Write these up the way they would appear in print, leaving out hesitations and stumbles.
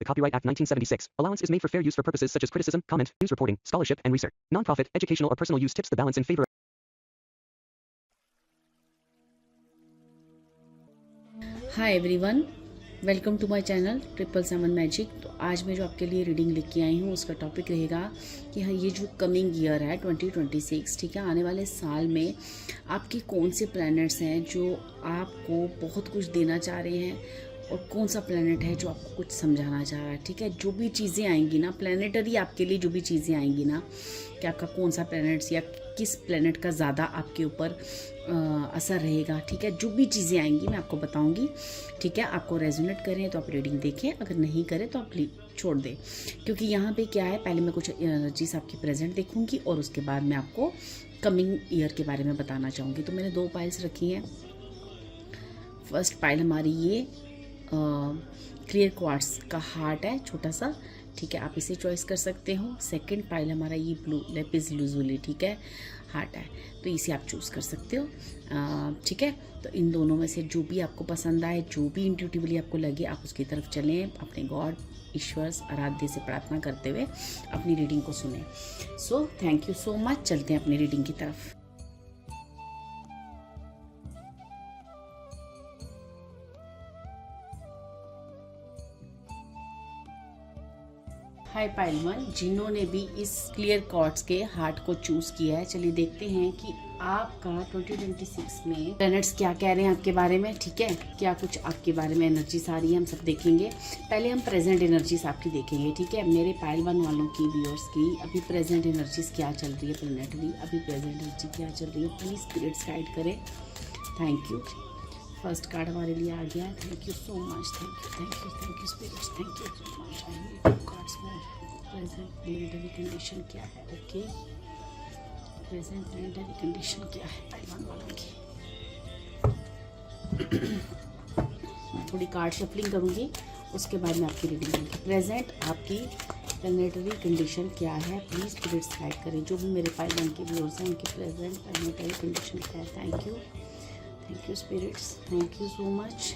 Copyright Act 1976. Allowance is made for fair use for purposes such as criticism, comment, news reporting, scholarship, and research. Nonprofit, educational, or personal use tips the balance in favor. Hi everyone, welcome to my channel 777 magic. तो आज मैं जो आपके लिए reading लिख के आई हूँ उसका टॉपिक रहेगा कि हाँ, ये जो कमिंग ईयर है 2026, ठीक है, आने वाले साल में आपके कौन से प्लैनेट्स हैं जो आपको बहुत कुछ देना चाह रहे हैं और कौन सा प्लैनेट है जो आपको कुछ समझाना चाह रहा है। ठीक है, जो भी चीज़ें आएंगी ना प्लैनेटरी आपके लिए, जो भी चीज़ें आएंगी ना कि आपका कौन सा प्लैनेट्स या किस प्लैनेट का ज़्यादा आपके ऊपर असर रहेगा, ठीक है, जो भी चीज़ें आएंगी मैं आपको बताऊंगी। ठीक है, आपको रेजोनेट करें तो आप रीडिंग देखें, अगर नहीं करें तो आप छोड़ दें, क्योंकि यहाँ पे क्या है, पहले मैं कुछ एनर्जीज आपकी प्रेजेंट देखूंगी और उसके बाद मैं आपको कमिंग ईयर के बारे में बताना चाहूँगी। तो मैंने 2 पाइल्स रखी हैं। फर्स्ट पाइल हमारी ये क्लियर क्वार्ट्स का हार्ट है, छोटा सा, ठीक है, आप इसे चॉइस कर सकते हो। सेकंड पाइल हमारा ये ब्लू लेपिस लुजुली, ठीक है, हार्ट है, तो इसे आप चूज़ कर सकते हो। ठीक है, तो इन दोनों में से जो भी आपको पसंद आए, जो भी इंट्यूटिवली आपको लगे, आप उसकी तरफ चलें, अपने गॉड ईश्वर आराध्य से प्रार्थना करते हुए अपनी रीडिंग को सुने। So thank you so much. चलते हैं अपनी रीडिंग की तरफ। हाय पाइल 1, जिन्होंने भी इस क्लियर कॉर्ड्स के हार्ट को चूज किया है, चलिए देखते हैं कि आपका 2026 में प्लैनेट्स क्या कह रहे हैं आपके बारे में। ठीक है, क्या कुछ आपके बारे में एनर्जीज आ रही है, हम सब देखेंगे। पहले हम प्रेजेंट एनर्जीज आपकी देखेंगे। ठीक है, मेरे पाइल 1 वालों की व्यूअर्स की अभी प्रेजेंट एनर्जीज क्या चल रही है, प्लैनेटरी अभी प्रेजेंट एनर्जी क्या चल रही है, प्लीज स्पिरिट्स गाइड करें। Thank you. फर्स्ट कार्ड हमारे लिए आ गया। Thank you so much, thank you spirits, thank you so much. Present planetary condition क्या है? ओके, प्रेजेंट प्लैनेटरी कंडीशन क्या है पाइल वालों की? मैं थोड़ी कार्ड शफलिंग करूँगी, उसके बाद मैं आपकी रीडिंग करूँगी। प्रेजेंट आपकी प्लैनेटरी कंडीशन क्या है, प्लीज़ स्पिरिट्स गाइड करें। जो भी मेरे पाइल 1 के व्यूअर्स हैं उनकी प्रेजेंट प्लैनेटरी कंडीशन क्या है? Thank you spirits, thank you so much,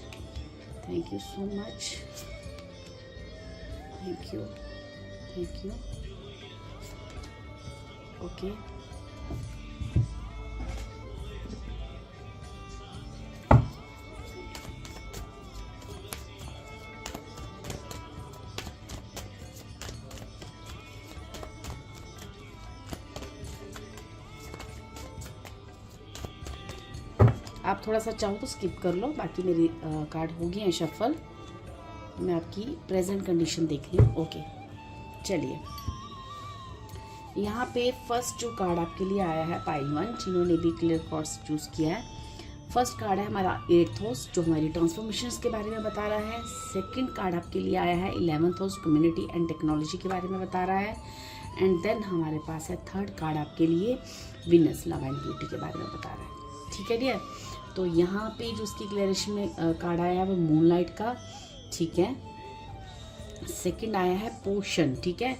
thank you so much, thank you. Okay, आप थोड़ा सा चाहो तो स्किप कर लो, बाकी मेरी कार्ड हो गई हैं शफल। मैं आपकी प्रेजेंट कंडीशन देख ली। ओके, चलिए यहाँ पे फर्स्ट जो कार्ड आपके लिए आया है पाइल 1, जिन्होंने भी क्लियर कॉर्ड्स चूज़ किया है, फर्स्ट कार्ड है हमारा 8th हाउस, जो हमारी ट्रांसफॉर्मेशंस के बारे में बता रहा है। सेकंड कार्ड आपके लिए आया है 11th house, community and technology के बारे में बता रहा है। एंड देन हमारे पास है थर्ड कार्ड आपके लिए विनस, लव एंड ब्यूटी के बारे में बता रहा है। ठीक है डियर, तो यहाँ पे जो उसकी क्लियरेशन में कार्ड आया है वो मूनलाइट का, ठीक है। सेकंड आया है पोशन, ठीक है,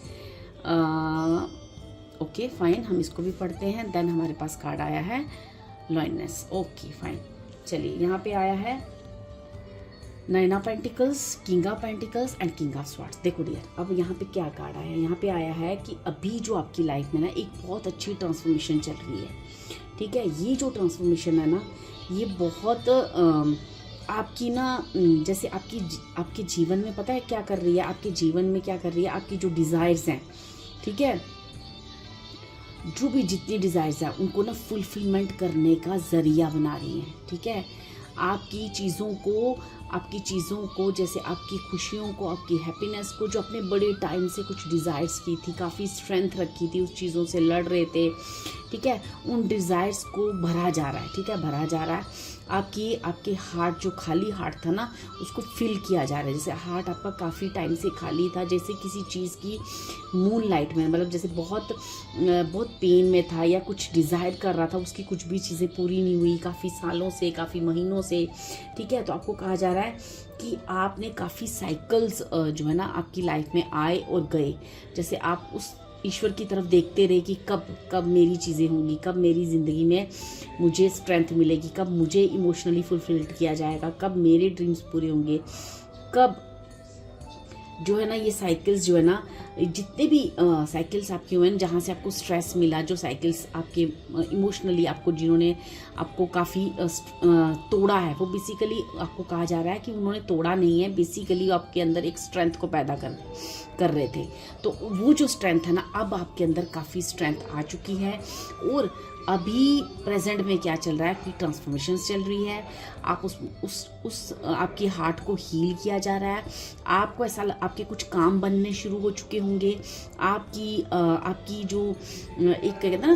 ओके फाइन, हम इसको भी पढ़ते हैं। देन हमारे पास कार्ड आया है लॉयनेस, ओके फाइन। चलिए यहाँ पे आया है 9 of pentacles, king of pentacles and king of swords. देखो डियर, अब यहाँ पे क्या कार्ड आया है, यहाँ पे आया है कि अभी जो आपकी लाइफ में ना एक बहुत अच्छी ट्रांसफॉर्मेशन चल रही है। ठीक है, ये जो ट्रांसफॉर्मेशन है ना, ये बहुत आपकी ना, जैसे आपके जीवन में पता है क्या कर रही है, आपके जीवन में क्या कर रही है, आपकी जो डिज़ायर्स हैं, ठीक है, जो भी जितनी डिज़ायर्स हैं उनको ना फुलफिलमेंट करने का ज़रिया बना रही हैं। ठीक है, आपकी चीज़ों को जैसे आपकी खुशियों को, आपकी हैप्पीनेस को, जो अपने बड़े टाइम से कुछ डिज़ायर्स की थी, काफ़ी स्ट्रेंथ रखी थी, उस चीज़ों से लड़ रहे थे, ठीक है, उन डिज़ायर्स को भरा जा रहा है। ठीक है, भरा जा रहा है। आपके हार्ट, जो खाली हार्ट था ना, उसको फिल किया जा रहा है। जैसे हार्ट आपका काफ़ी टाइम से खाली था, जैसे किसी चीज़ की मून लाइट में, मतलब जैसे बहुत पेन में था या कुछ डिज़ायर कर रहा था, उसकी कुछ भी चीज़ें पूरी नहीं हुई काफ़ी सालों से, काफ़ी महीनों से। ठीक है, तो आपको कहा जा रहा है कि आपने काफ़ी साइकिल्स जो है ना आपकी लाइफ में आए और गए। जैसे आप उस ईश्वर की तरफ देखते रहे कि कब मेरी चीज़ें होंगी, कब मेरी ज़िंदगी में मुझे स्ट्रेंथ मिलेगी, कब मुझे इमोशनली फुलफिल्ड किया जाएगा, कब मेरे ड्रीम्स पूरे होंगे, कब जो है ना ये साइकिल्स जो है ना, जितने भी साइकिल्स आपके हुए हैं जहाँ से आपको स्ट्रेस मिला, जो साइकिल्स आपके इमोशनली आपको, जिन्होंने आपको काफ़ी तोड़ा है, वो बेसिकली आपको कहा जा रहा है कि उन्होंने तोड़ा नहीं है, बेसिकली आपके अंदर एक स्ट्रेंथ को पैदा कर रहे थे। तो वो जो स्ट्रेंथ है ना, अब आपके अंदर काफ़ी स्ट्रेंथ आ चुकी है। और अभी प्रेजेंट में क्या चल रहा है कि ट्रांसफॉर्मेशंस चल रही है। आप उस आपकी हार्ट को हील किया जा रहा है। आपको ऐसा आपके कुछ काम बनने शुरू हो चुके होंगे। आपकी जो एक कहते हैं ना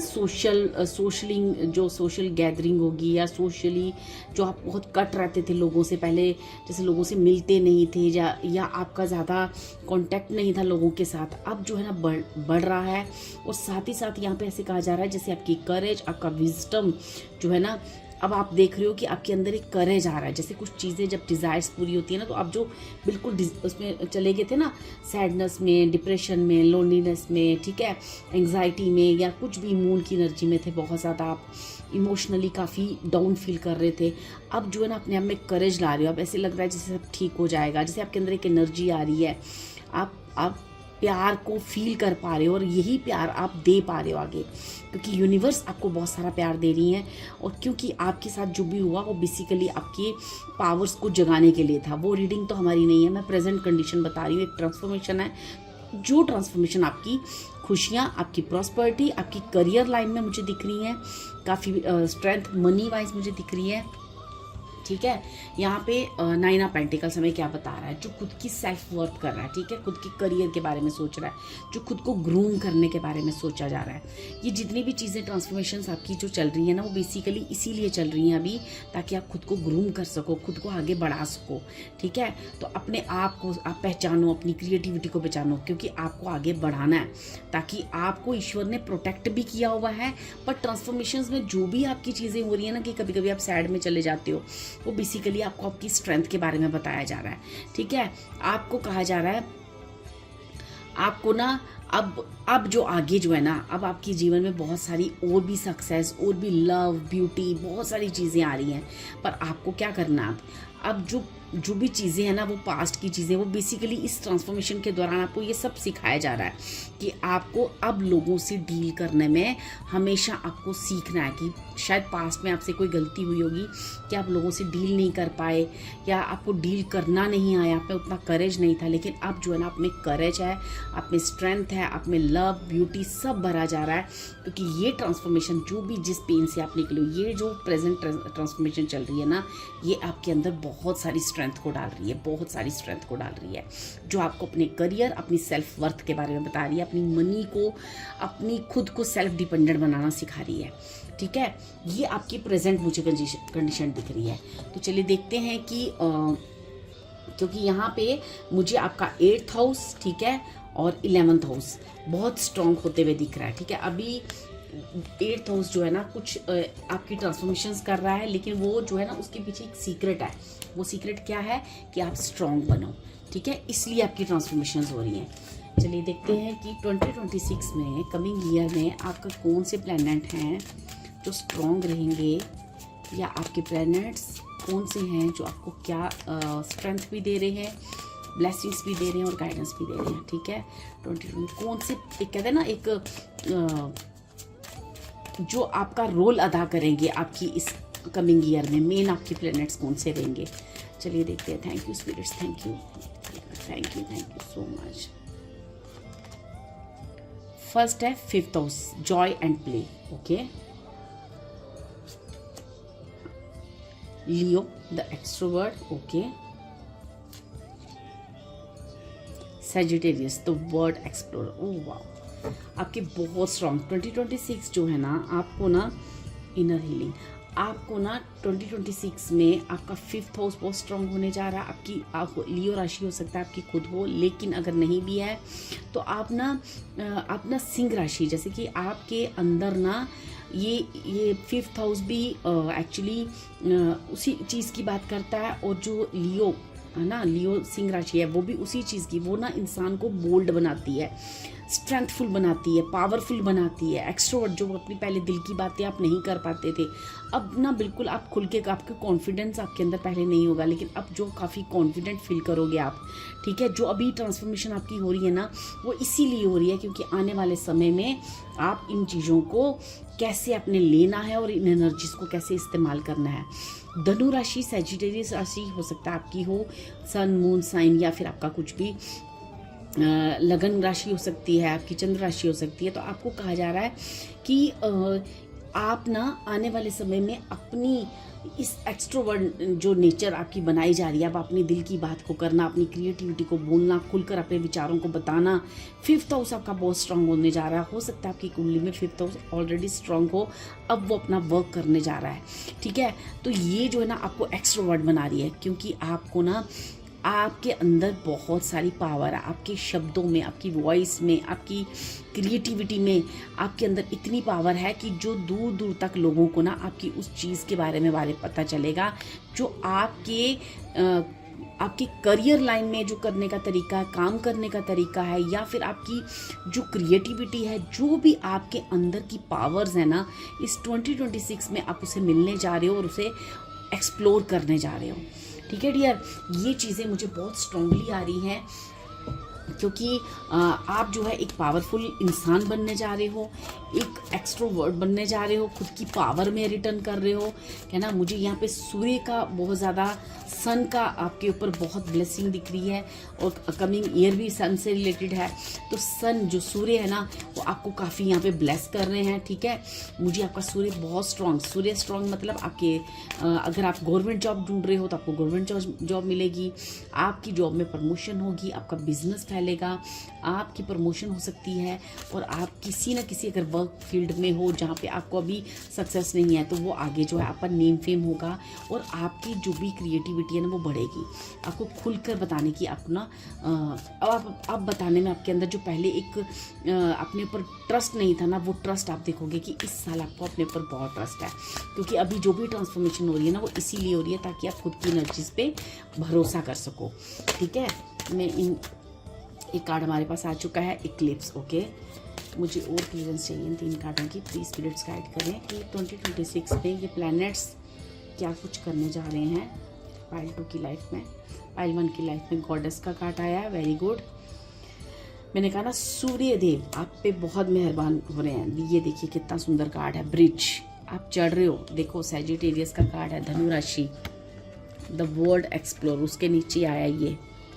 सोशल गैदरिंग होगी, या सोशली जो आप बहुत कट रहते थे लोगों से, पहले जैसे लोगों से मिलते नहीं थे, या आपका ज़्यादा कांटेक्ट नहीं था लोगों के साथ, अब जो है ना बढ़ रहा है। और साथ ही साथ यहाँ पे ऐसे कहा जा रहा है जैसे आपकी करेज, आपका विजडम जो है ना, अब आप देख रहे हो कि आपके अंदर एक करेज आ रहा है। जैसे कुछ चीज़ें जब डिज़ायर्स पूरी होती है ना, तो आप जो बिल्कुल उसमें चले गए थे ना, सैडनेस में, डिप्रेशन में, लोनलीनेस में, ठीक है, एंग्जाइटी में, या कुछ भी मूड की एनर्जी में थे, बहुत ज़्यादा आप इमोशनली काफ़ी डाउन फील कर रहे थे, अब जो है ना अपने आप में करेज ला रहे हो। अब ऐसे लग रहा है जैसे सब ठीक हो जाएगा, जैसे आपके अंदर एक एनर्जी आ रही है, आप प्यार को फील कर पा रहे हो, और यही प्यार आप दे पा रहे हो आगे, क्योंकि यूनिवर्स आपको बहुत सारा प्यार दे रही है। और क्योंकि आपके साथ जो भी हुआ वो बेसिकली आपके पावर्स को जगाने के लिए था। वो रीडिंग तो हमारी नहीं है, मैं प्रेजेंट कंडीशन बता रही हूँ। एक ट्रांसफॉर्मेशन है, जो ट्रांसफॉर्मेशन आपकी खुशियाँ, आपकी प्रॉस्पेरिटी, आपकी करियर लाइन में मुझे दिख रही हैं, काफ़ी स्ट्रेंथ मनी वाइज मुझे दिख रही है, ठीक है। यहाँ पे 9 ऑफ पेंटिकल्स हमें क्या बता रहा है, जो खुद की सेल्फ वर्थ कर रहा है, ठीक है, खुद के करियर के बारे में सोच रहा है, जो खुद को ग्रूम करने के बारे में सोचा जा रहा है। ये जितनी भी चीज़ें ट्रांसफॉर्मेशंस आपकी जो चल रही है ना, वो बेसिकली इसीलिए चल रही हैं अभी, ताकि आप खुद को ग्रूम कर सको, खुद को आगे बढ़ा सको, ठीक है। तो अपने आप को आप पहचानो, अपनी क्रिएटिविटी को पहचानो, क्योंकि आपको आगे बढ़ाना है, ताकि आपको ईश्वर ने प्रोटेक्ट भी किया हुआ है। पर ट्रांसफॉर्मेशंस में जो भी आपकी चीज़ें हो रही है ना, कि कभी कभी आप सैड में चले जाते हो, वो बेसिकली आपको आपकी स्ट्रेंथ के बारे में बताया जा रहा है, ठीक है। आपको कहा जा रहा है, आपको ना अब जो आगे जो है ना, अब आपके जीवन में बहुत सारी और भी सक्सेस, और भी लव, ब्यूटी, बहुत सारी चीज़ें आ रही हैं। पर आपको क्या करना है, अब जो भी चीज़ें हैं ना, वो पास्ट की चीज़ें, वो बेसिकली इस ट्रांसफॉर्मेशन के दौरान आपको ये सब सिखाया जा रहा है कि आपको अब लोगों से डील करने में हमेशा आपको सीखना है। कि शायद पास्ट में आपसे कोई गलती हुई होगी कि आप लोगों से डील नहीं कर पाए, या आपको डील करना नहीं आया, आप में उतना करेज नहीं था। लेकिन अब जो है ना, आप में करेज है, आप में स्ट्रेंथ है, आप में लव, ब्यूटी सब भरा जा रहा है। क्योंकि ये ट्रांसफॉर्मेशन, जो भी जिस पेन से आप निकले, ये जो प्रेजेंट ट्रांसफॉर्मेशन चल रही है ना, ये आपके अंदर बहुत सारी स्ट्रेंथ को डाल रही है, बहुत सारी स्ट्रेंथ को डाल रही है, जो आपको अपने करियर, अपनी सेल्फ वर्थ के बारे में बता रही है, अपनी मनी को, अपनी खुद को सेल्फ डिपेंडेंट बनाना सिखा रही है, ठीक है। ये आपकी प्रेजेंट मुझे कंडीशन दिख रही है। तो चलिए देखते हैं कि क्योंकि यहाँ पे मुझे आपका 8th हाउस, ठीक है, और 11th हाउस बहुत स्ट्रॉन्ग होते हुए दिख रहा है, ठीक है। अभी 8th हाउस जो है ना, कुछ आपकी ट्रांसफॉर्मेशंस कर रहा है, लेकिन वो जो है ना, उसके पीछे एक सीक्रेट है। वो सीक्रेट क्या है कि आप स्ट्रॉन्ग बनो, ठीक है, इसलिए आपकी ट्रांसफॉर्मेशंस हो रही हैं। चलिए देखते हैं कि 2026 में, कमिंग ईयर में, आपका कौन से प्लैनेट हैं जो स्ट्रॉन्ग रहेंगे, या आपके प्लैनेट्स कौन से हैं जो आपको क्या स्ट्रेंथ भी दे रहे हैं, ब्लेसिंग्स भी दे रहे हैं, और गाइडेंस भी दे रहे हैं, ठीक है। 2020 कौन से, एक कहते हैं ना, एक जो आपका रोल अदा करेंगे आपकी इस कमिंग ईयर में, मेन आपके प्लैनेट्स कौन से रहेंगे। चलिए देखते हैं। Thank you spirits, thank you so much. First है 5th house, joy and play, okay. Leo the extrovert, okay. Sagittarius the world explorer, oh वाह, आपके बहुत स्ट्रॉन्ग 2026 जो है ना, आपको ना इनर हीलिंग, आपको ना 2026 में आपका 5th हाउस बहुत स्ट्रॉन्ग होने जा रहा है। आप लियो राशि हो सकता है आपकी खुद हो, लेकिन अगर नहीं भी है तो आप ना सिंह राशि, जैसे कि आपके अंदर ना ये 5th हाउस भी एक्चुअली उसी चीज़ की बात करता है। और जो लियो है ना, लियो सिंह राशि है, वो भी उसी चीज़ की, वो ना इंसान को बोल्ड बनाती है, स्ट्रेंथफुल बनाती है, पावरफुल बनाती है। एक्सट्रोवर्ट जो अपनी पहले दिल की बातें आप नहीं कर पाते थे, अब ना बिल्कुल आप खुल के, आपके कॉन्फिडेंस आपके अंदर पहले नहीं होगा, लेकिन अब जो काफ़ी कॉन्फिडेंट फील करोगे आप, ठीक है। जो अभी ट्रांसफॉर्मेशन आपकी हो रही है ना, वो इसीलिए हो रही है क्योंकि आने वाले समय में आप इन चीज़ों को कैसे अपने लेना है और इन एनर्जीज को कैसे इस्तेमाल करना है। धनु राशि, सैजिटेरियस राशि हो सकता है आपकी हो, सन, मून साइन, या फिर आपका कुछ भी लगन राशि हो सकती है, आपकी चंद्र राशि हो सकती है। तो आपको कहा जा रहा है कि आप ना आने वाले समय में अपनी इस एक्सट्रोवर्ट जो नेचर आपकी बनाई जा रही है, आप अपनी दिल की बात को करना, अपनी क्रिएटिविटी को बोलना, खुलकर अपने विचारों को बताना। 5th हाउस आपका बहुत स्ट्रांग होने जा रहा है। हो सकता है आपकी कुंडली में 5th हाउस ऑलरेडी स्ट्रांग हो, अब वो अपना वर्क करने जा रहा है, ठीक है। तो ये जो है ना आपको एक्सट्रोवर्ट बना रही है, क्योंकि आपको ना आपके अंदर बहुत सारी पावर है, आपके शब्दों में, आपकी वॉइस में, आपकी क्रिएटिविटी में, आपके अंदर इतनी पावर है कि जो दूर दूर तक लोगों को ना आपकी उस चीज़ के बारे में पता चलेगा जो आपके करियर लाइन में जो करने का तरीका है, काम करने का तरीका है, या फिर आपकी जो क्रिएटिविटी है, जो भी आपके अंदर की पावर्स है ना, इस 2026 में आप उसे मिलने जा रहे हो और उसे एक्सप्लोर करने जा रहे हो, ठीक है डियर। ये चीज़ें मुझे बहुत स्ट्रांगली आ रही हैं क्योंकि आप जो है एक पावरफुल इंसान बनने जा रहे हो, एक एक्सट्रोवर्ट बनने जा रहे हो, खुद की पावर में रिटर्न कर रहे हो, है ना। मुझे यहाँ पे सूर्य का बहुत ज़्यादा, सन का आपके ऊपर बहुत ब्लेसिंग दिख रही है, और कमिंग ईयर भी सन से रिलेटेड है। तो सन जो सूर्य है ना, वो आपको काफ़ी यहाँ पे ब्लेस कर रहे हैं, ठीक है। मुझे आपका सूर्य बहुत स्ट्रांग, सूर्य स्ट्रांग मतलब आपके अगर आप गवर्नमेंट जॉब ढूंढ रहे हो तो आपको गवर्नमेंट जॉब मिलेगी, आपकी जॉब में प्रमोशन होगी, आपका बिजनेस फैलेगा, आपकी प्रमोशन हो सकती है, और आप किसी न किसी अगर वर्क फील्ड में हो जहाँ पे आपको अभी सक्सेस नहीं है, तो वो आगे जो है आपका नेम फेम होगा, और आपकी जो भी क्रिएटिविटी है ना वो बढ़ेगी। आपको खुलकर बताने की अपना आप बताने में आपके अंदर जो पहले एक अपने ऊपर ट्रस्ट नहीं था ना, वो ट्रस्ट आप देखोगे कि इस साल आपको अपने ऊपर बहुत ट्रस्ट है, क्योंकि अभी जो भी ट्रांसफॉर्मेशन हो रही है ना वो इसीलिए हो रही है ताकि आप खुद की एनर्जीज पे भरोसा कर सको, ठीक है। एक कार्ड हमारे पास आ चुका है, इक्लिप्स, ओके। मुझे और क्लियरेंस चाहिए इन 3 कार्डों की, प्लीज़ स्पिरिट्स गाइड करें कि 2026 में ये प्लैनेट्स क्या कुछ करने जा रहे हैं पाइल 2 की लाइफ में। पाइल 1 की लाइफ में गॉडेस का कार्ड आया है, वेरी गुड। मैंने कहा ना सूर्य देव आप पे बहुत मेहरबान हो रहे हैं। ये देखिए कितना सुंदर कार्ड है, ब्रिज, आप चढ़ रहे हो। देखो सैजिटेरियस का कार्ड है, धनु राशि, द वर्ल्ड एक्सप्लोर, उसके नीचे आया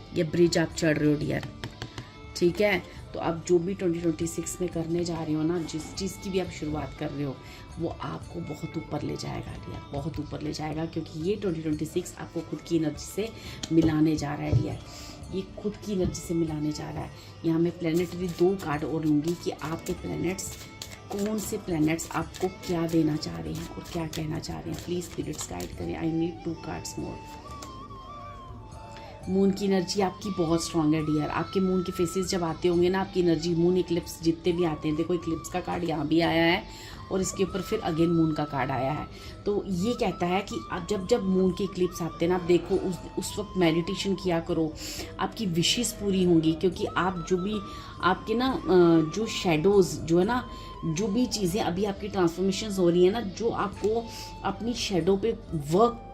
ये ब्रिज आप चढ़ रहे हो डियर, ठीक है। तो आप जो भी 2026 में करने जा रहे हो ना, जिस चीज़ की भी आप शुरुआत कर रहे हो, वो आपको बहुत ऊपर ले जाएगा डियर, बहुत ऊपर ले जाएगा, क्योंकि ये 2026 आपको खुद की एनर्जी से मिलाने जा रहा है डियर, ये खुद की एनर्जी से मिलाने जा रहा है। यहाँ मैं प्लैनेटरी 2 कार्ड और लूँगी कि आपके प्लैनेट्स, कौन से प्लैनेट्स आपको क्या देना चाह रहे हैं और क्या कहना चाह रहे हैं। प्लीज़ स्पिरिट्स गाइड करें, I need 2 cards more. Moon की एनर्जी आपकी बहुत स्ट्रांग है डियर। आपके मून के फेसेस जब आते होंगे ना, आपकी एनर्जी, मून इक्लिप्स जितने भी आते हैं, देखो इक्लिप्स का कार्ड यहाँ भी आया है और इसके ऊपर फिर अगेन मून का कार्ड आया है। तो ये कहता है कि आप जब मून के इक्लिप्स आते हैं ना, आप देखो उस वक्त मेडिटेशन किया करो, आपकी विशेस पूरी होंगी, क्योंकि आप जो भी आपके ना जो शेडोज़ जो है ना, जो भी चीज़ें अभी आपकी ट्रांसफॉर्मेशन हो रही है ना, जो आपको अपनी शेडो पे वर्क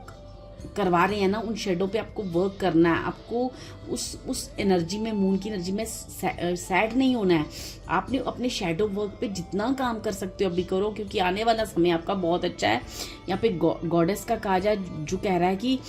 करवा रहे हैं ना, उन शेडो पे आपको वर्क करना है। आपको उस एनर्जी में, मून की एनर्जी में सैड नहीं होना है। आपने अपने शेडो वर्क पे जितना काम कर सकते हो अभी करो, क्योंकि आने वाला समय आपका बहुत अच्छा है। यहाँ पे गॉडेस का काज है जो कह रहा है कि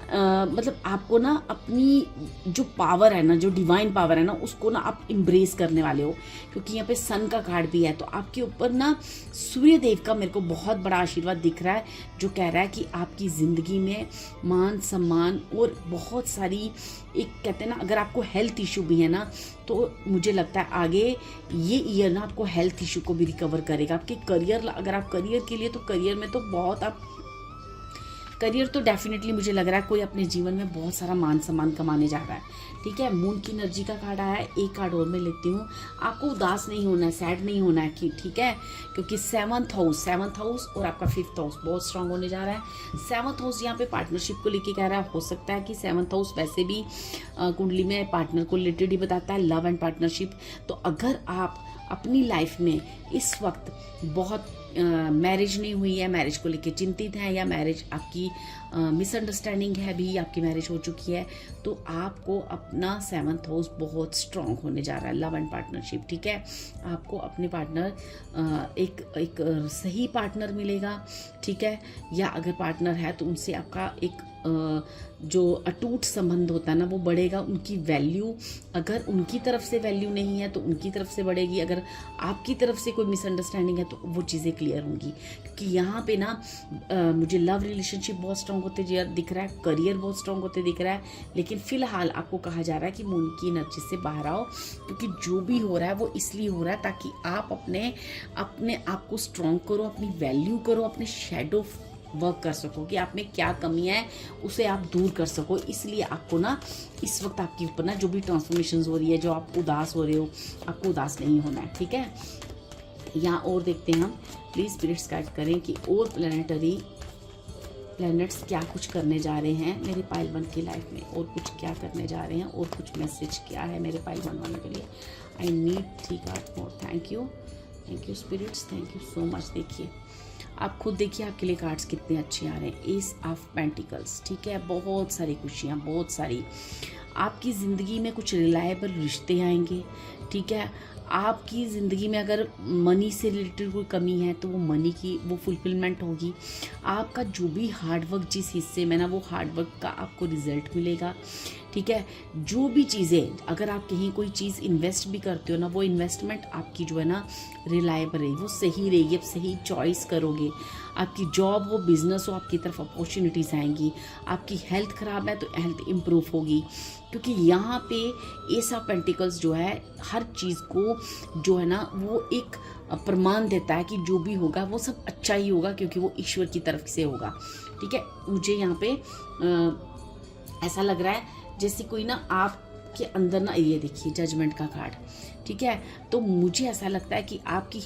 मतलब आपको ना अपनी जो पावर है ना, जो डिवाइन पावर है ना, उसको ना आप इम्ब्रेस करने वाले हो, क्योंकि यहाँ पे सन का कार्ड भी है। तो आपके ऊपर ना सूर्य देव का मेरे को बहुत बड़ा आशीर्वाद दिख रहा है, जो कह रहा है कि आपकी ज़िंदगी में मान सम्मान और बहुत सारी, एक कहते हैं ना, अगर आपको हेल्थ इशू भी है ना, तो मुझे लगता है आगे ये ईयर ना आपको हेल्थ इशू को भी रिकवर करेगा। आपके करियर, अगर आप करियर के लिए, तो करियर में तो बहुत आप करियर तो डेफिनेटली मुझे लग रहा है कोई अपने जीवन में बहुत सारा मान सम्मान कमाने जा रहा है, ठीक है। मून की एनर्जी का कार्ड आया है, एक कार्ड और मैं लेती हूँ। आपको उदास नहीं होना है, सैड नहीं होना है कि ठीक है, क्योंकि सेवंथ हाउस और आपका फिफ्थ हाउस बहुत स्ट्रांग होने जा रहा है। सेवंथ हाउस यहाँ पे पार्टनरशिप को लेके कह रहा है। हो सकता है कि सेवंथ हाउस वैसे भी कुंडली में पार्टनर को रिलेटेड ही बताता है, लव एंड पार्टनरशिप। तो अगर आप अपनी लाइफ में इस वक्त बहुत मैरिज नहीं हुई है, मैरिज को लेके चिंतित हैं, या मैरिज आपकी मिसअंडरस्टैंडिंग है भी, आपकी मैरिज हो चुकी है, तो आपको अपना सेवंथ हाउस बहुत स्ट्रांग होने जा रहा है, लव एंड पार्टनरशिप, ठीक है। आपको अपने पार्टनर एक सही पार्टनर मिलेगा, ठीक है। या अगर पार्टनर है तो उनसे आपका एक जो अटूट संबंध होता है ना वो बढ़ेगा। उनकी वैल्यू, अगर उनकी तरफ से वैल्यू नहीं है तो उनकी तरफ से बढ़ेगी। अगर आपकी तरफ से कोई मिसअंडरस्टैंडिंग है तो वो चीज़ें क्लियर होंगी, क्योंकि यहाँ पे ना मुझे लव रिलेशनशिप बहुत स्ट्रांग होते दिख रहा है, करियर बहुत स्ट्रांग होते दिख रहा है। लेकिन फिलहाल आपको कहा जा रहा है कि मून की एनर्जी से बाहर आओ, क्योंकि जो भी हो रहा है वो इसलिए हो रहा है ताकि आप अपने आप को स्ट्रांग करो, अपनी वैल्यू करो, अपने शेडो वर्क कर सको कि आप में क्या कमी है उसे आप दूर कर सको। इसलिए आपको ना इस वक्त आपके ऊपर ना जो भी ट्रांसफॉर्मेशंस हो रही है, जो आप उदास हो रहे हो, आपको उदास नहीं होना है, ठीक है। यहाँ और देखते हैं हम, प्लीज़ स्पिरिट्स गाइड करें कि और प्लैनेट्स क्या कुछ करने जा रहे हैं मेरे पाइल 1 की लाइफ में, और कुछ क्या करने जा रहे हैं, और कुछ मैसेज क्या है मेरे पाइल 1 वालों के लिए। I need 3 card more. Thank you spirits, thank you so much. देखिए, आप खुद देखिए आपके लिए कार्ड्स कितने अच्छे आ रहे हैं। एस ऑफ पेंटिकल्स, ठीक है। बहुत सारी खुशियाँ, बहुत सारी आपकी ज़िंदगी में कुछ रिलायबल रिश्ते आएंगे, ठीक है। आपकी ज़िंदगी में अगर मनी से रिलेटेड कोई कमी है तो वो मनी की वो फुलफिलमेंट होगी। आपका जो भी हार्डवर्क जिस हिस्से में ना, वो हार्डवर्क का आपको रिजल्ट मिलेगा, ठीक है। जो भी चीज़ें, अगर आप कहीं कोई चीज़ इन्वेस्ट भी करते हो ना, वो इन्वेस्टमेंट आपकी जो है ना रिलायबल रहेगी, वो सही रहेगी, आप सही चॉइस करोगे। आपकी जॉब हो, बिजनेस हो, आपकी तरफ अपॉर्चुनिटीज़ आएंगी। आपकी हेल्थ ख़राब है तो हेल्थ इम्प्रूव होगी, क्योंकि यहाँ पे एस ऑफ पेंटिकल्स जो है हर चीज़ को जो है ना वो एक प्रमाण देता है कि जो भी होगा वो सब अच्छा ही होगा, क्योंकि वो ईश्वर की तरफ से होगा, ठीक है। मुझे यहाँ पे ऐसा लग रहा है जैसे कोई ना आपके अंदर ना, ये देखिए जजमेंट का कार्ड, ठीक है। तो मुझे ऐसा लगता है कि आपकी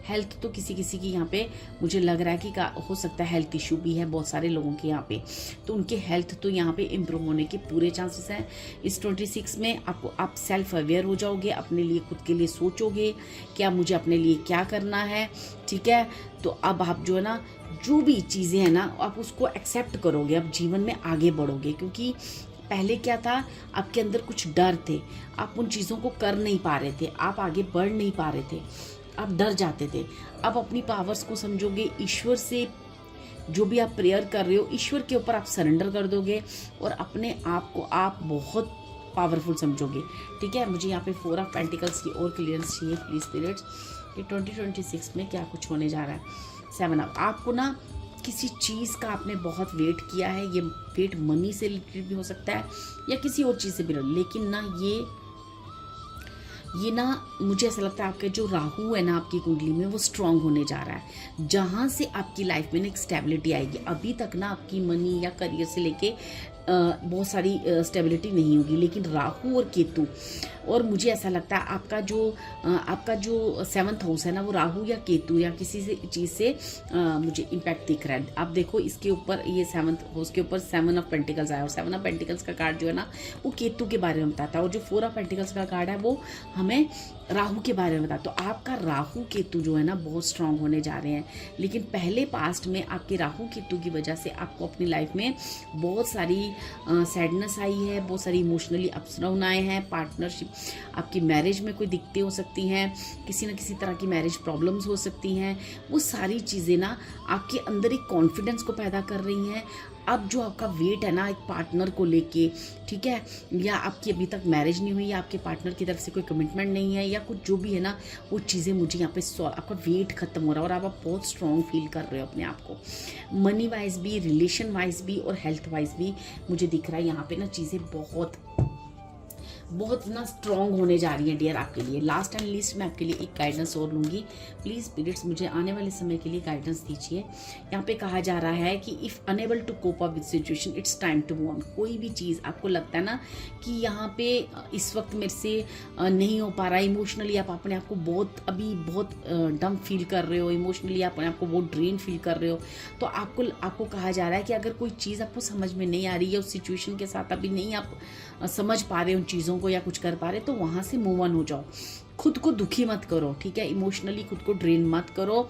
हेल्थ तो किसी की यहाँ पे मुझे लग रहा है कि हो सकता है हेल्थ इशू भी है बहुत सारे लोगों के यहाँ पे, तो उनके हेल्थ तो यहाँ पे इम्प्रूव होने के पूरे चांसेस हैं। इस 26 में आप सेल्फ अवेयर हो जाओगे, अपने लिए खुद के लिए सोचोगे क्या मुझे अपने लिए क्या करना है, ठीक है। तो अब आप जो है ना जो भी चीज़ें हैं ना आप उसको एक्सेप्ट करोगे, अब जीवन में आगे बढ़ोगे। क्योंकि पहले क्या था, आपके अंदर कुछ डर थे, आप उन चीज़ों को कर नहीं पा रहे थे, आप आगे बढ़ नहीं पा रहे थे, आप डर जाते थे। अब अपनी पावर्स को समझोगे, ईश्वर से जो भी आप प्रेयर कर रहे हो ईश्वर के ऊपर आप सरेंडर कर दोगे और अपने आप को आप बहुत पावरफुल समझोगे, ठीक है। मुझे यहाँ पे 4 ऑफ पेंटिकल्स की और क्लियरेंस चाहिए प्लीज स्पिरिट्स कि 2026 में क्या कुछ होने जा रहा है। 7 ऑफ, आपको ना किसी चीज़ का आपने बहुत वेट किया है, ये वेट मनी से रिलेटेड भी हो सकता है या किसी और चीज़ से भी, लेकिन ना ये ना मुझे ऐसा लगता है आपके जो राहु है ना आपकी कुंडली में वो स्ट्रांग होने जा रहा है, जहाँ से आपकी लाइफ में ना एक स्टेबिलिटी आएगी। अभी तक ना आपकी मनी या करियर से लेके बहुत सारी स्टेबिलिटी नहीं होगी, लेकिन राहु और केतु, और मुझे ऐसा लगता है आपका जो 7th हाउस है ना वो राहु या केतु या किसी से चीज़ से मुझे इम्पैक्ट दिख रहा है। आप देखो इसके ऊपर ये 7th हाउस के ऊपर 7 ऑफ पेंटिकल्स आया और 7 ऑफ पेंटिकल्स का कार्ड जो है ना वो केतु के बारे में बताता है, और जो 4 ऑफ पेंटिकल्स का कार्ड है वो हमें राहु के बारे में बताता है। तो आपका राहु केतु जो है ना बहुत स्ट्रांग होने जा रहे हैं, लेकिन पहले पास्ट में आपके राहु केतु की वजह से आपको अपनी लाइफ में बहुत सारी सैडनेस आई है, बहुत सारी इमोशनली अप्स डाउन आए हैं। पार्टनरशिप, आपकी मैरिज में कोई दिक्कतें हो सकती हैं, किसी न किसी तरह की मैरिज प्रॉब्लम्स हो सकती हैं। वो सारी चीज़ें ना आपके अंदर एक कॉन्फिडेंस को पैदा कर रही हैं। अब जो आपका वेट है ना एक पार्टनर को लेके, ठीक है, या आपकी अभी तक मैरिज नहीं हुई या आपके पार्टनर की तरफ से कोई कमिटमेंट नहीं है या कुछ जो भी है ना वो चीज़ें मुझे यहाँ पे आपका वेट खत्म हो रहा है और आप बहुत स्ट्रॉन्ग फील कर रहे हो अपने आप को। मनी वाइज भी, रिलेशन वाइज भी और हेल्थ वाइज भी मुझे दिख रहा है यहाँ पे ना चीज़ें बहुत बहुत ना स्ट्रॉन्ग होने जा रही है डियर आपके लिए। लास्ट एंड लीस्ट मैं आपके लिए एक गाइडेंस और लूँगी। प्लीज़ पीरियड्स मुझे आने वाले समय के लिए गाइडेंस दीजिए। यहाँ पे कहा जा रहा है कि if unable to cope up with situation it's time to move on. कोई भी चीज़ आपको लगता है ना कि यहाँ पे इस वक्त मेरे से नहीं हो पा रहा, इमोशनली आप अपने आप को बहुत डम फील कर रहे हो, इमोशनली आप अपने आप को बहुत ड्रेन फील कर रहे हो, तो आपको कहा जा रहा है कि अगर कोई चीज़ आपको समझ में नहीं आ रही है, उस सिचुएशन के साथ अभी नहीं आप समझ पा रहे उन चीज़ों को या कुछ कर पा रहे, तो वहाँ से मूव ऑन हो जाओ। खुद को दुखी मत करो, ठीक है, इमोशनली खुद को ड्रेन मत करो।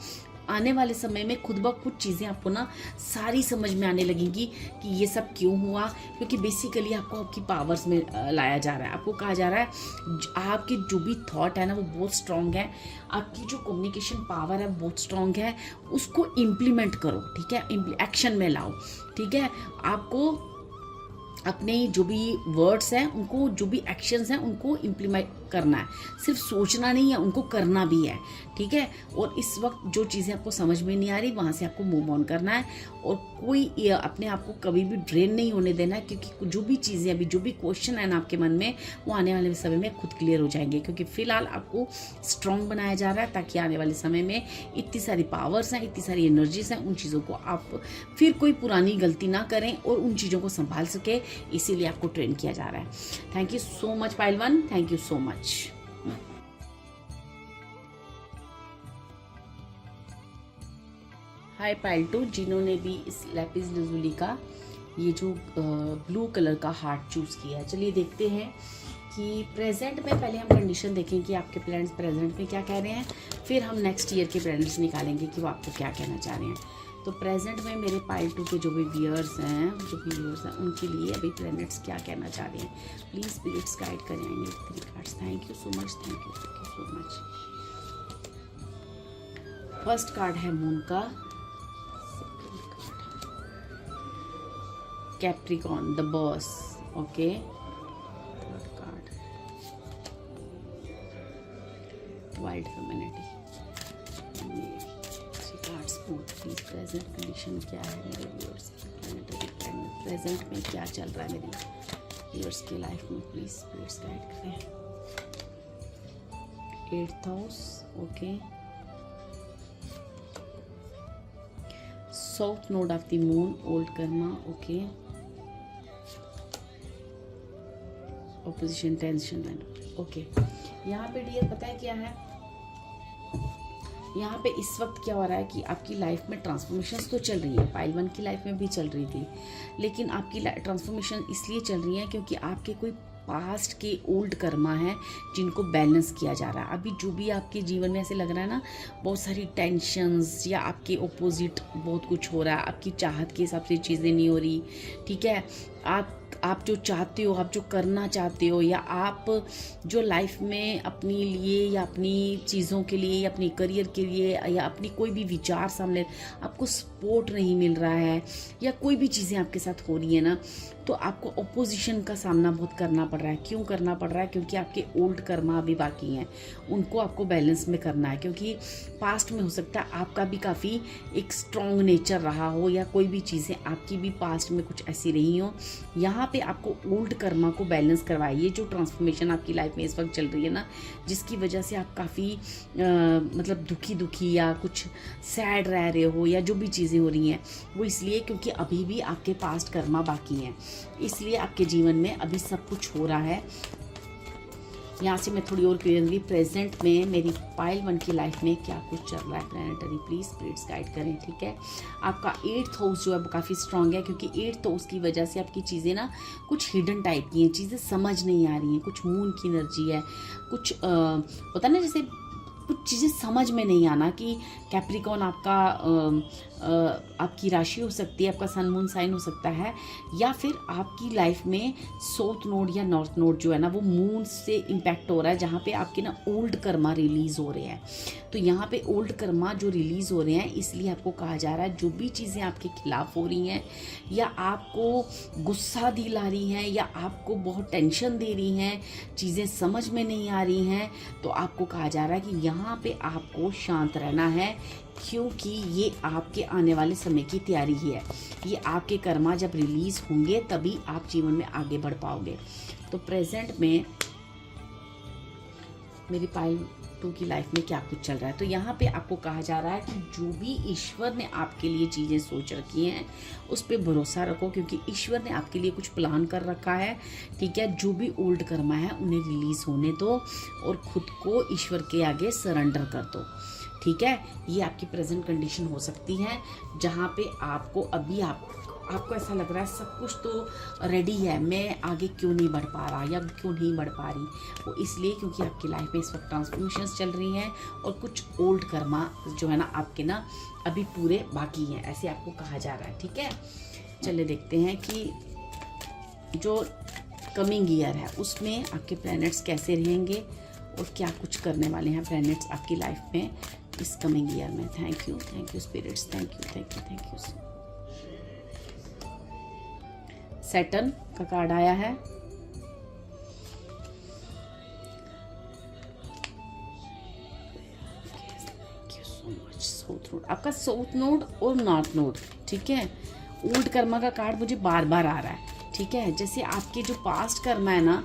आने वाले समय में खुद ब खुद चीज़ें आपको ना सारी समझ में आने लगेंगी कि ये सब क्यों हुआ, क्योंकि बेसिकली आपको आपकी पावर्स में लाया जा रहा है। आपको कहा जा रहा है आपके जो भी थॉट है ना वो बहुत स्ट्रांग है, आपकी जो कम्युनिकेशन पावर है बहुत स्ट्रांग है, उसको इम्प्लीमेंट करो, ठीक है, एक्शन में लाओ, ठीक है। आपको अपने जो भी वर्ड्स हैं उनको, जो भी एक्शंस हैं उनको इम्प्लीमेंट करना है, सिर्फ सोचना नहीं है, उनको करना भी है, ठीक है। और इस वक्त जो चीज़ें आपको समझ में नहीं आ रही वहाँ से आपको मूव ऑन करना है और कोई अपने आप को कभी भी ड्रेन नहीं होने देना है, क्योंकि जो भी चीज़ें अभी जो भी क्वेश्चन है ना आपके मन में वो आने वाले समय में खुद क्लियर हो जाएंगे, क्योंकि फिलहाल आपको स्ट्रॉन्ग बनाया जा रहा है ताकि आने वाले समय में इतनी सारी पावर्स हैं, इतनी सारी एनर्जीज हैं, उन चीज़ों को आप फिर कोई पुरानी गलती ना करें और उन चीज़ों को संभाल सके, इसीलिए आपको ट्रेन किया जा रहा है। Thank you so much pile one, thank you so much. Hi pile two, जिन्होंने भी इस लैपिस लजुली का ये जो ब्लू कलर का हार्ट चूज किया है। चलिए देखते हैं कि प्रेजेंट में पहले हम कंडीशन देखें कि आपके प्लैनेट्स प्रेजेंट में क्या कह रहे हैं, फिर हम नेक्स्ट ईयर के प्लैनेट्स निकालेंगे कि वो आपको क्या कहना चाह रहे हैं। तो प्रेजेंट में मेरे पाइल टू के जो भी व्यूअर्स हैं उनके लिए अभी प्लैनेट्स क्या कहना चाह रहे हैं, प्लीज़ स्पिरिट्स गाइड करें। आई need 3 cards. Thank you so much, thank you so much. First card है मून का, second card Capricorn the boss, okay, third card wild humanity. Please present condition क्या है मेरे व्यूअर्स की, प्लैनेटरी प्रेजेंट में क्या चल रहा है मेरी व्यूअर्स की लाइफ में, प्लीज स्पिरिट्स गाइड करें। 8th house, okay, south node of the moon, old Karma, okay, opposition tension, okay. यहाँ पे डियर पता है क्या है, यहाँ पे इस वक्त क्या हो रहा है कि आपकी लाइफ में ट्रांसफॉर्मेशंस तो चल रही है, पाइल वन की लाइफ में भी चल रही थी, लेकिन आपकी ट्रांसफॉर्मेशन इसलिए चल रही है क्योंकि आपके कोई पास्ट के ओल्ड कर्मा है जिनको बैलेंस किया जा रहा है। अभी जो भी आपके जीवन में ऐसे लग रहा है ना बहुत सारी टेंशन्स या आपके ओपोजिट बहुत कुछ हो रहा है, आपकी चाहत के हिसाब से चीज़ें नहीं हो रही, ठीक है, आप जो चाहते हो, आप जो करना चाहते हो, या आप जो लाइफ में अपने लिए या अपनी चीज़ों के लिए या अपनी करियर के लिए या अपनी कोई भी विचार सामने आपको सपोर्ट नहीं मिल रहा है, या कोई भी चीज़ें आपके साथ हो रही है ना, तो आपको ओपोजिशन का सामना बहुत करना पड़ रहा है। क्यों करना पड़ रहा है? क्योंकि आपके ओल्ड कर्मा अभी बाकी हैं, उनको आपको बैलेंस में करना है, क्योंकि पास्ट में हो सकता है आपका भी काफ़ी एक स्ट्रॉन्ग नेचर रहा हो, या कोई भी चीज़ें आपकी भी पास्ट में कुछ ऐसी रही हो। यहाँ पे आपको ओल्ड कर्मा को बैलेंस करवाइए, जो ट्रांसफॉर्मेशन आपकी लाइफ में इस वक्त चल रही है ना, जिसकी वजह से आप काफ़ी मतलब दुखी या कुछ सैड रह रहे हो, या जो भी चीज़ें हो रही हैं वो इसलिए क्योंकि अभी भी आपके पास्ट कर्मा बाकी हैं, इसलिए आपके जीवन में अभी सब कुछ हो रहा है। यहाँ से मैं थोड़ी और क्लियरली प्रेजेंट में मेरी पाइल वन की लाइफ में क्या कुछ चल रहा है प्लैनेटरी, प्लीज स्पिरिट्स गाइड करें, ठीक है। आपका 8th हाउस जो है वो काफ़ी स्ट्रांग है, क्योंकि 8th हाउस की वजह से आपकी चीज़ें ना कुछ हिडन टाइप की हैं, चीज़ें समझ नहीं आ रही हैं, कुछ मून की एनर्जी है, कुछ होता है ना जैसे कुछ चीज़ें समझ में नहीं आना कि कैप्रिकॉन आपकी राशि हो सकती है, आपका सन मून साइन हो सकता है, या फिर आपकी लाइफ में साउथ नोड या नॉर्थ नोड जो है ना वो मून से इम्पैक्ट हो रहा है, जहाँ पे आपके ना ओल्ड कर्मा रिलीज़ हो रहे हैं। तो यहाँ पे ओल्ड कर्मा जो रिलीज़ हो रहे हैं, इसलिए आपको कहा जा रहा है जो भी चीज़ें आपके खिलाफ हो रही हैं, या आपको गुस्सा दिला रही हैं, या आपको बहुत टेंशन दे रही हैं, चीज़ें समझ में नहीं आ रही हैं, तो आपको कहा जा रहा है कि यहाँ पे आपको शांत रहना है, क्योंकि ये आपके आने वाले समय की तैयारी ही है। ये आपके कर्मा जब रिलीज होंगे तभी आप जीवन में आगे बढ़ पाओगे। तो प्रेजेंट में मेरी पायल 2 की लाइफ में क्या कुछ चल रहा है, तो यहाँ पे आपको कहा जा रहा है कि जो भी ईश्वर ने आपके लिए चीज़ें सोच रखी हैं उस पर भरोसा रखो, क्योंकि ईश्वर ने आपके लिए कुछ प्लान कर रखा है। ठीक है, जो भी ओल्ड कर्मा है उन्हें रिलीज होने दो और खुद को ईश्वर के आगे सरेंडर कर दो। ठीक है, ये आपकी प्रेजेंट कंडीशन हो सकती है जहाँ पे आपको अभी आपको ऐसा लग रहा है सब कुछ तो रेडी है, मैं आगे क्यों नहीं बढ़ पा रहा या क्यों नहीं बढ़ पा रही। वो इसलिए क्योंकि आपकी लाइफ में इस वक्त ट्रांसफॉर्मेशंस चल रही हैं और कुछ ओल्ड कर्मा जो है ना आपके ना अभी पूरे बाकी हैं, ऐसे आपको कहा जा रहा है। ठीक है, चलिए देखते हैं कि जो कमिंग ईयर है उसमें आपके प्लैनेट्स कैसे रहेंगे और क्या कुछ करने वाले हैं प्लैनेट्स आपकी लाइफ में इस कमिंग ईयर में। Thank you spirits, thank you. Saturn का कार्ड आया है, साउथ नोड, आपका साउथ नोड और नॉर्थ नोड। ठीक है, ओल्ड कर्मा का कार्ड मुझे बार बार आ रहा है। ठीक है, जैसे आपके जो पास्ट कर्मा है ना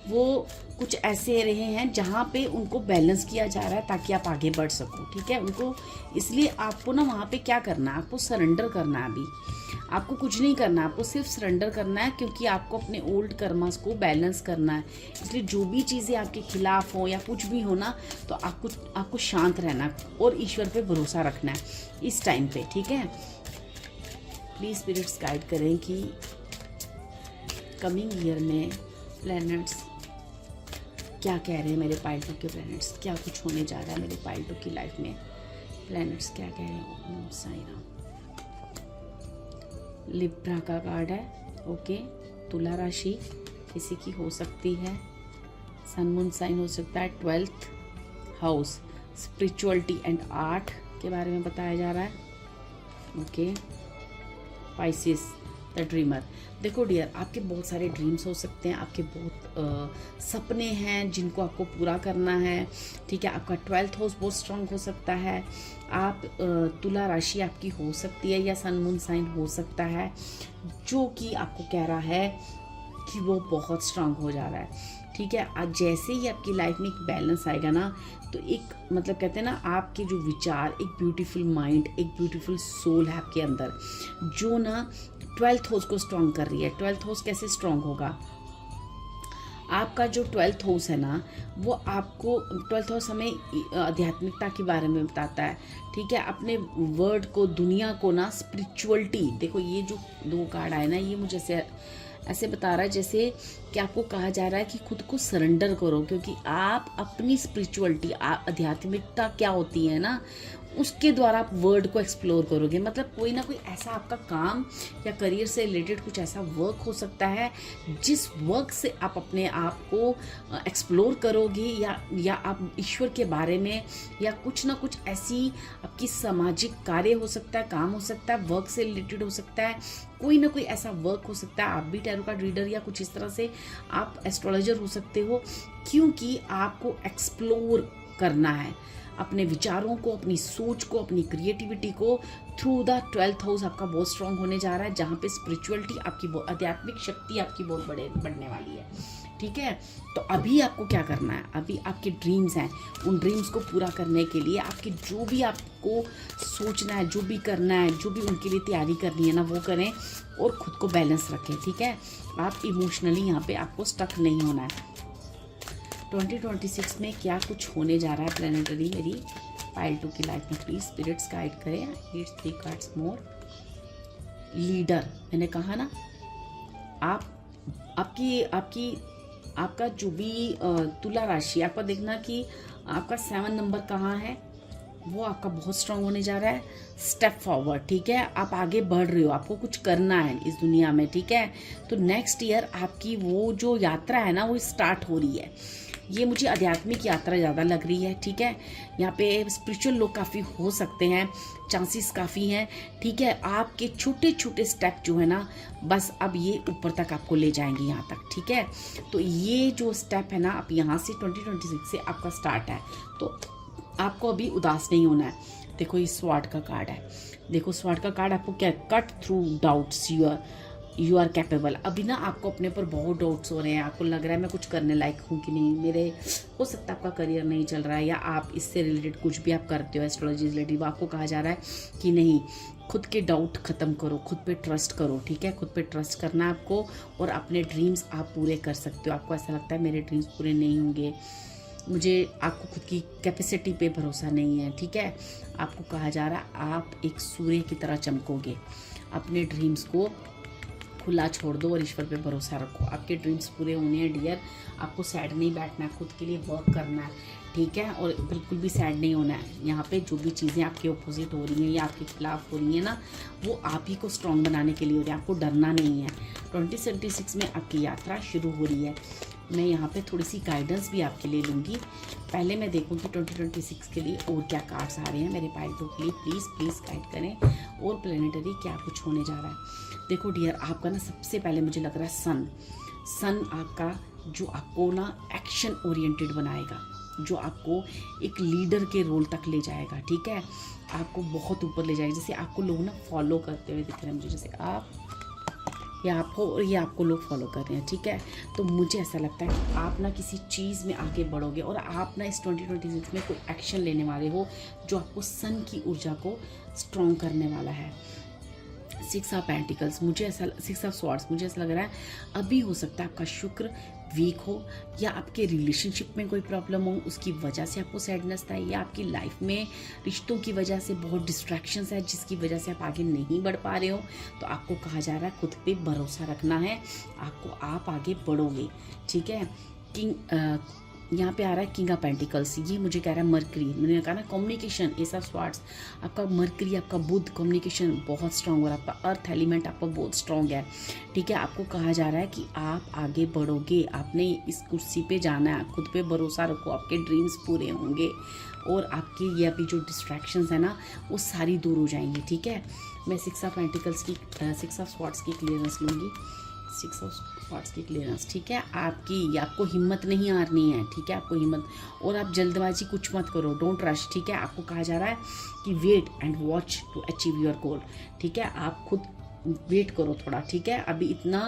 वो कुछ ऐसे रहे हैं जहाँ पे उनको बैलेंस किया जा रहा है ताकि आप आगे बढ़ सको। ठीक है, उनको इसलिए आपको ना वहाँ पे क्या करना है, आपको सरेंडर करना है। अभी आपको कुछ नहीं करना है, आपको सिर्फ सरेंडर करना है, क्योंकि आपको अपने ओल्ड कर्मास को बैलेंस करना है। इसलिए जो भी चीज़ें आपके खिलाफ हो या कुछ भी हो ना, तो आपको शांत रहना है और ईश्वर पे भरोसा रखना है इस टाइम पे। ठीक है, प्लीज स्पिरिट्स गाइड करें कि कमिंग ईयर में प्लैनेट्स क्या कह रहे हैं, मेरे पाइल 2 के प्लैनेट्स क्या कुछ होने जा रहा है मेरे पाइल 2 की लाइफ में। प्लैनेट्स क्या कह रहे हैं। ओम साई राम। लिब्रा का कार्ड है। ओके, तुला राशि किसी की हो सकती है, सन मून साइन हो सकता है, 12th house spirituality and art के बारे में बताया जा रहा है। Okay, Pisces the dreamer. देखो डियर, आपके बहुत सारे ड्रीम्स हो सकते हैं, आपके बहुत सपने हैं जिनको आपको पूरा करना है। ठीक है, आपका 12th हाउस बहुत स्ट्रांग हो सकता है। आप तुला राशि आपकी हो सकती है या सन मून साइन हो सकता है जो कि आपको कह रहा है कि वो बहुत स्ट्रांग हो जा रहा है। ठीक है, आज जैसे ही आपकी लाइफ में एक बैलेंस आएगा ना, तो एक मतलब कहते हैं ना आपके जो विचार, एक ब्यूटीफुल माइंड, एक ब्यूटीफुल सोल है आपके अंदर जो ना 12th हाउस को स्ट्रांग कर रही है। 12th हाउस कैसे स्ट्रांग होगा, आपका जो 12th हाउस है ना वो आपको 12th हाउस हमें आध्यात्मिकता के बारे में बताता है। ठीक है, अपने वर्ड को, दुनिया को ना स्पिरिचुअलिटी, देखो ये जो 2 कार्ड आए ना ये मुझे ऐसे बता रहा है जैसे कि आपको कहा जा रहा है कि खुद को सरेंडर करो, क्योंकि आप अपनी स्पिरिचुअलिटी, आध्यात्मिकता क्या होती है ना उसके द्वारा आप वर्ड को एक्सप्लोर करोगे। मतलब कोई ना कोई ऐसा आपका काम या करियर से रिलेटेड कुछ ऐसा वर्क हो सकता है जिस वर्क से आप अपने आप को एक्सप्लोर करोगे, या आप ईश्वर के बारे में या कुछ ना कुछ ऐसी आपकी सामाजिक कार्य हो सकता है, काम हो सकता है, वर्क से रिलेटेड हो सकता है, कोई ना कोई ऐसा वर्क हो सकता है। आप भी टैरो कार्ड रीडर या कुछ इस तरह से आप एस्ट्रोलॉजर हो सकते हो, क्योंकि आपको एक्सप्लोर करना है अपने विचारों को, अपनी सोच को, अपनी क्रिएटिविटी को थ्रू द 12th हाउस आपका बहुत स्ट्रांग होने जा रहा है, जहाँ पे स्पिरिचुअलिटी आपकी, आध्यात्मिक शक्ति आपकी बहुत बढ़ने वाली है। ठीक है, तो अभी आपको क्या करना है, अभी आपके ड्रीम्स हैं, उन ड्रीम्स को पूरा करने के लिए आपकी जो भी आपको सोचना है, जो भी करना है, जो भी उनके लिए तैयारी करनी है ना वो करें और खुद को बैलेंस रखें। ठीक है, आप इमोशनली यहाँ पे आपको स्टक नहीं होना है। 2026 में क्या कुछ होने जा रहा है प्लैनेटरी मेरी पाइल 2 की लाइफ में, प्लीज स्पिरिट्स गाइड करें। नीड्स 3 कार्ड्स मोर। लीडर, मैंने कहा ना आपका जो भी तुला राशि, आपका देखना कि आपका 7 नंबर कहाँ है, वो आपका बहुत स्ट्रांग होने जा रहा है। स्टेप फॉरवर्ड, ठीक है, आप आगे बढ़ रहे हो, आपको कुछ करना है इस दुनिया में। ठीक है, तो नेक्स्ट ईयर आपकी वो जो यात्रा है ना वो स्टार्ट हो रही है। ये मुझे आध्यात्मिक यात्रा ज़्यादा लग रही है। ठीक है, यहाँ पे स्पिरिचुअल लोग काफ़ी हो सकते हैं, चांसेस काफ़ी हैं। ठीक है, आपके छोटे छोटे स्टेप जो है ना बस अब ये ऊपर तक आपको ले जाएंगे यहाँ तक। ठीक है, तो ये जो स्टेप है ना आप यहाँ से 2026 से आपका स्टार्ट है, तो आपको अभी उदास नहीं होना है। देखो ये स्वॉर्ड का कार्ड है। देखो स्वॉर्ड का कार्ड आपको क्या, cut through doubts, you are capable. अभी ना आपको अपने ऊपर बहुत डाउट्स हो रहे हैं, आपको लग रहा है मैं कुछ करने लायक हूँ कि नहीं, मेरे हो सकता है आपका करियर नहीं चल रहा है, या आप इससे रिलेटेड कुछ भी आप करते हो एस्ट्रोलॉजी रिलेटेड, आपको कहा जा रहा है कि नहीं, खुद के डाउट ख़त्म करो, खुद पे ट्रस्ट करो, ठीक है। खुद पे ट्रस्ट करना है आपको, और अपने ड्रीम्स आप पूरे कर सकते हो। आपको ऐसा लगता है मेरे ड्रीम्स पूरे नहीं होंगे, मुझे, आपको खुद की कैपेसिटी पे भरोसा नहीं है, ठीक है। आपको कहा जा रहा है आप एक सूर्य की तरह चमकोगे। अपने ड्रीम्स को खुला छोड़ दो और ईश्वर पे भरोसा रखो, आपके ड्रीम्स पूरे होने हैं डियर। आपको सैड नहीं बैठना है, खुद के लिए वर्क करना है, ठीक है, और बिल्कुल भी सैड नहीं होना है। यहाँ पे जो भी चीज़ें आपके ऑपोजिट हो रही हैं या आपके खिलाफ हो रही हैं ना, वो आप ही को स्ट्रॉन्ग बनाने के लिए हो रही है, आपको डरना नहीं है। 2026 में आपकी यात्रा शुरू हो रही है। मैं यहाँ पे थोड़ी सी गाइडेंस भी आपके लिए लूँगी। पहले मैं देखूँगी 2026 के लिए और क्या कार्ड्स आ रहे हैं मेरे पाइटो के लिए। प्लीज़ गाइड करें, और प्लेनेटरी क्या कुछ होने जा रहा है। देखो डियर, आपका ना सबसे पहले मुझे लग रहा है सन आपका, जो आपको ना एक्शन ओरिएंटेड बनाएगा, जो आपको एक लीडर के रोल तक ले जाएगा, ठीक है। आपको बहुत ऊपर ले जाएगा, जैसे आपको लोग ना फॉलो करते हुए दिख रहे हैं मुझे, जैसे आप या आप हो और ये आपको लोग फॉलो कर रहे हैं, ठीक है। तो मुझे ऐसा लगता है कि आप ना किसी चीज़ में आगे बढ़ोगे, और आप ना इस 2026 में कोई एक्शन लेने वाले हो जो आपको सन की ऊर्जा को स्ट्रॉन्ग करने वाला है। 6 ऑफ पेंटिकल्स, मुझे ऐसा, 6 ऑफ स्वॉर्ड्स, मुझे ऐसा लग रहा है अभी हो सकता है आपका शुक्र वीक हो, या आपके रिलेशनशिप में कोई प्रॉब्लम हो, उसकी वजह से आपको सैडनेस था, या आपकी लाइफ में रिश्तों की वजह से बहुत डिस्ट्रैक्शंस है जिसकी वजह से आप आगे नहीं बढ़ पा रहे हो। तो आपको कहा जा रहा है खुद पे भरोसा रखना है, आप आगे बढ़ोगे, ठीक है। यहाँ पे आ रहा है किंग ऑफ पेंटिकल्स, ये मुझे कह रहा है मरकरी, मैंने कहा ना कम्युनिकेशन, एस ऑफ स्वॉर्ड्स, आपका मरकरी, आपका बुध, कम्युनिकेशन बहुत स्ट्रांग, और आपका अर्थ एलिमेंट आपका बहुत स्ट्रांग है, ठीक है। आपको कहा जा रहा है कि आप आगे बढ़ोगे, आपने इस कुर्सी पे जाना है, खुद पे भरोसा रखो, आपके ड्रीम्स पूरे होंगे, और आपके ये अभी जो डिस्ट्रैक्शंस है ना वो सारी दूर हो जाएंगी, ठीक है। मैं 6 ऑफ पेंटिकल्स की, 6 ऑफ स्वॉर्ड्स की क्लियरेंस लूँगी, 6 ऑफ स्वॉर्ड्स की क्लियरेंस, ठीक है। आपको हिम्मत नहीं हारनी है, ठीक है, आपको हिम्मत, और आप जल्दबाजी कुछ मत करो, डोंट रश, ठीक है। आपको कहा जा रहा है कि wait and watch to achieve your goal, ठीक है। आप खुद वेट करो थोड़ा, ठीक है। अभी इतना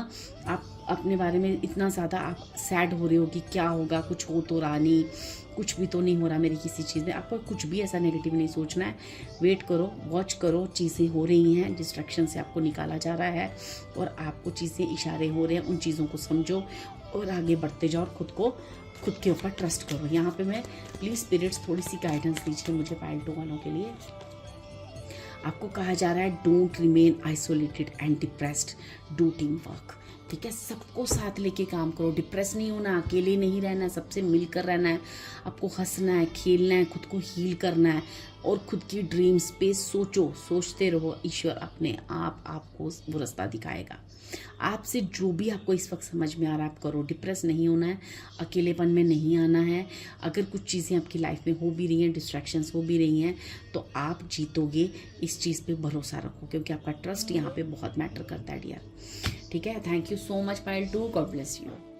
आप अपने बारे में इतना ज़्यादा आप सैड हो रहे हो कि क्या होगा, कुछ हो तो रहा नहीं, कुछ भी तो नहीं हो रहा मेरी किसी चीज़ में, आपको कुछ भी ऐसा नेगेटिव नहीं सोचना है। वेट करो, वॉच करो, चीज़ें हो रही हैं, डिस्ट्रैक्शन से आपको निकाला जा रहा है, और आपको चीज़ें इशारे हो रहे हैं, उन चीज़ों को समझो और आगे बढ़ते जाओ, और खुद के ऊपर ट्रस्ट करो। यहाँ पे मैं प्लीज़ स्पिरिट्स थोड़ी सी गाइडेंस दीजिए मुझे पाइल 2 वालों के लिए। आपको कहा जा रहा है don't remain isolated and depressed, do team work, ठीक है। सबको साथ लेके काम करो, डिप्रेस नहीं होना, अकेले नहीं रहना, सबसे मिलकर रहना है, आपको हंसना है, खेलना है, खुद को हील करना है, और खुद की ड्रीम्स पे सोचते रहो, ईश्वर अपने आप आपको वो रास्ता दिखाएगा। आपसे जो भी आपको इस वक्त समझ में आ रहा है आप करो, डिप्रेस नहीं होना है, अकेलेपन में नहीं आना है। अगर कुछ चीज़ें आपकी लाइफ में हो भी रही हैं, डिस्ट्रैक्शंस हो भी रही हैं, तो आप जीतोगे, इस चीज़ पे भरोसा रखो, क्योंकि आपका ट्रस्ट यहाँ पे बहुत मैटर करता है डियर, ठीक है। Thank you so much pile 2, God bless you.